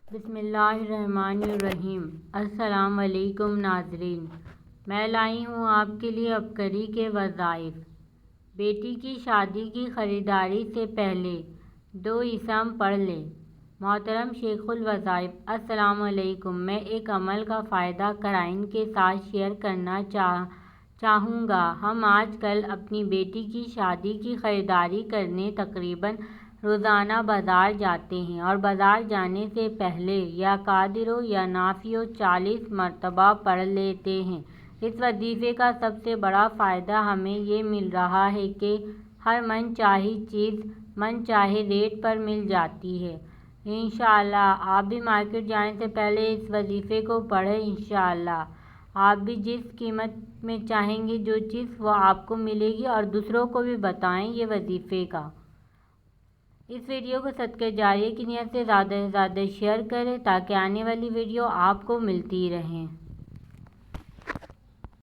بسم اللہ الرحمن الرحیم۔ السلام علیکم ناظرین، میں لائی ہوں آپ کے لیے عبقری کے وظائف۔ بیٹی کی شادی کی خریداری سے پہلے 2 اسم پڑھ لیں۔ محترم شیخ الوظائف، السلام علیکم۔ میں ایک عمل کا فائدہ قارئین کے ساتھ شیئر کرنا چاہوں گا۔ ہم آج کل اپنی بیٹی کی شادی کی خریداری کرنے تقریباً روزانہ بازار جاتے ہیں، اور بازار جانے سے پہلے یا قادر ہو یا نافع ہو 40 مرتبہ پڑھ لیتے ہیں۔ اس وظیفے کا سب سے بڑا فائدہ ہمیں یہ مل رہا ہے کہ ہر من چاہی چیز من چاہے ریٹ پر مل جاتی ہے۔ انشاءاللہ آپ بھی مارکیٹ جانے سے پہلے اس وظیفے کو پڑھیں۔ انشاءاللہ آپ بھی جس قیمت میں چاہیں گے جو چیز وہ آپ کو ملے گی، اور دوسروں کو بھی بتائیں یہ وظیفے کا۔ اس ویڈیو کو صدقہ جاریہ کی نیت سے زیادہ شیئر کریں تاکہ آنے والی ویڈیو آپ کو ملتی رہیں۔